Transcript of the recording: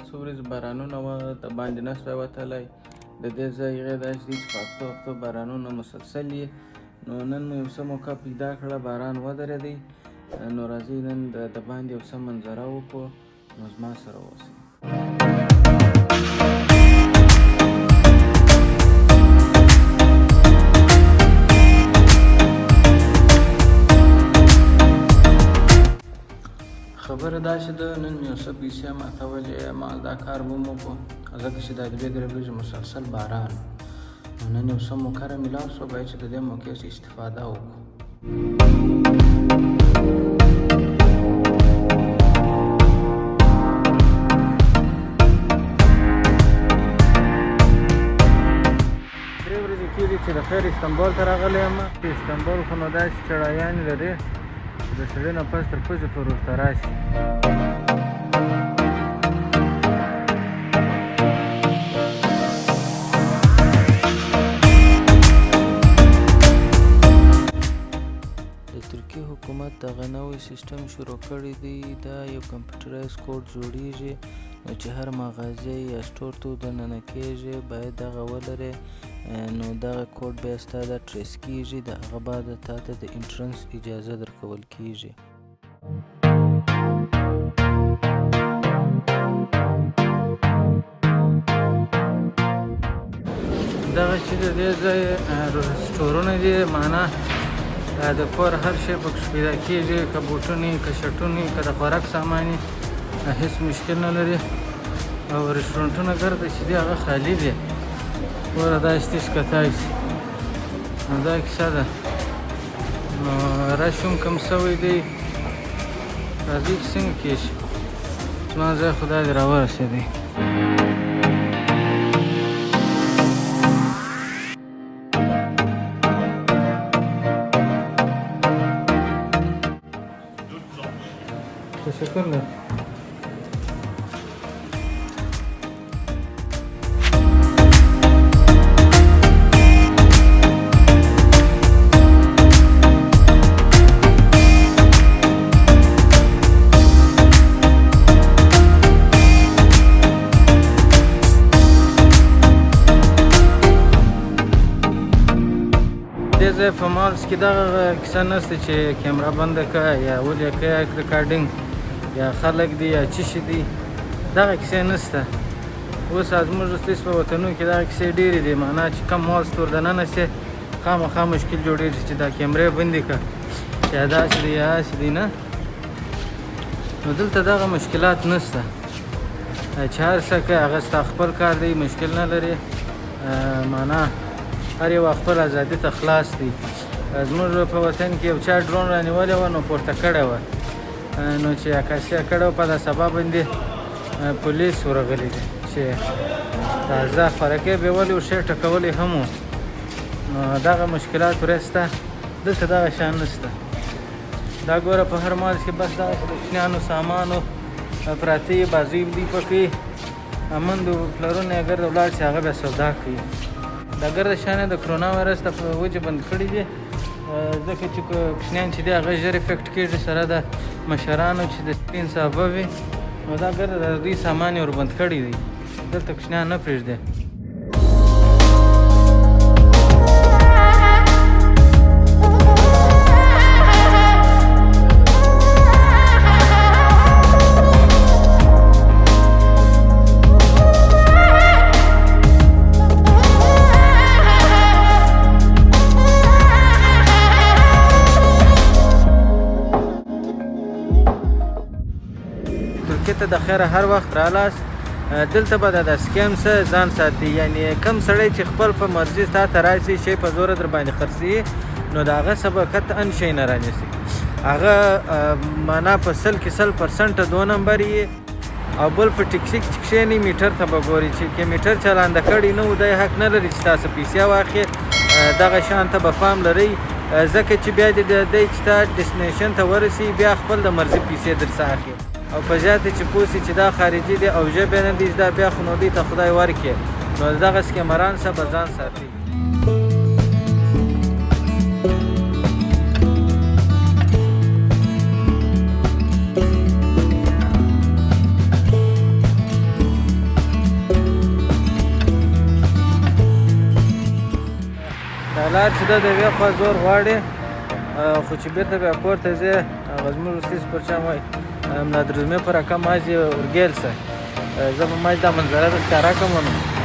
څو ورځې بارانونه وه د باندې نه سوی وتلی. د دې ځای هغې داسې دي چې په هفتو بارانونه مسلسل یې. نو نن مو یو څه موقع پیدا کړه، باران ودرېدی. نو راځئ نن د باندې یو څه منظره وکړو. نو زما سره اوسئ. خبره داسې ده نن مې یو څه پیسې ماتولې، ما دا کار به مو وکړو ځکه چې دا د دوې درې ورځې مسلسل باران. نو نن یو څه موقع رامیلاو شوه، باید چې د دې موقع څخه استفاده وکړو. درې ورځې کېږي چې د خیر استانبول ته راغلی یم. په استانبول خو نو داسې چړایانې لري د سړي نه پس تر پزې پورې ورته راشي. د ترکیې حکومت دغه نوی سیستم شروع کړی دی. دا یو کمپیوټرایز کوډ جوړیږي، نو چې هر مغازه یا سټور ته دننه کېږي باید دغه ولرې. نو دغه کوډ بیا ستا دا ټریس کېږي، د هغه بعد تا ته د انټرنس اجازه درکول کېږي. دغه چې د دې ځای سټورونه دي، معنا د کور هر شی پکې پیدا کېږي، که بوټونه که شرټونه که د خوراک سامان هیڅ مشکل نه لري. او رستورانټونه ګرده چې دي هغه خالي دي، ګوره داسې تیز کتای شي. نو دا کیسه ده. نو رش هم کم سوی دی. راځئ چې څنګه کېږي. زما ځای خو دا دې راورسېدی. تشکر لرم. دې ځای په مالز کې دغه کیسه نشته چې کیمره بنده کړه یا ولې کوې ریکارډینګ یا خلک دي یا څه شي دي، دغه کیسې نشته. اوس زموږ ستاسو په وطنونو کې دغه کیسې ډېرې دي. معنا چې کم مالز ته ور دننه شې خامخا مشکل جوړېږي چې دا کیمرې بندې کړه یا داسې دي یا هسې دي نه. نو دلته دغه مشکلات نشته، چې هر څه کوې هغه ستا خپل کار دی، مشکل نه لري. معنا هر یو خپل ازادي ته خلاص دی. زموږ په وطن کې یو چا ډرون رانیولې وه نو پورته کړې وه، نو چې عکاسي یې کړې وه په دا سبب باندې پولیس ورغلي دي چې تازه خوراکۍ بیولې و، ښې ټکولې هم و. نو دغه مشکلات ورسته، دلته دغه شیان نشته. دا ګوره په هر مالز کې بس دغه د کوچنیانو سامانو پراته یي، بازۍ دي پکې، امندو پلرونه یې ګرده ولاړ چې هغه بیا سودا کوي. دا ګرده شیان د کرونا وایرس د وجې بند کړي دي، ځکه چې کوچنیان چې دي هغه ژر افیکټ کېږي سره د مشرانو چې د سپین صحابه وي. نو دا ګرده د دوی سامان یې وربند کړي دي، دلته کوچنیان نه پرېږدي. ته د خیره هر وخت رالاست، دلته به د سکیم څخه ځان ساتي. یعنی کم سړی چې خپل په مرضي تا ته راشي شی په زوره در باندې خرڅوي، نو د هغه څخه به قطعا شی نه رانیسي. هغه معنا په 100% 2 نمبر یې. او بل په ټکسي کې کښېني میټر ته به ګوري چې که میټر چلانده کړی نه و دی حق نه لري چې تاسو پیسې واخلي. دغه شان ته به پام لرئ، ځکه چې بیا د دی چې تا ډیسټینیشن ته ورسي بیا خپل د مرضي پیسې درڅه اخلي. او په زیاته چې پوه سي چې دا خارجي دی او ژبې نه دي زده، بیا خو نو دوی ته خدای ورکړي. نو دغه سکیمران څخه به ځان ساتي. لار چې ده د یوې خوا زور غواړي خو چې بېرته بیا کور ته ځې هغه زموږ وروستي سپورچیان وایي نادرالمې په رقم مازې ورګیل سه زه به مازې دا منظره در ښکاره کړم نو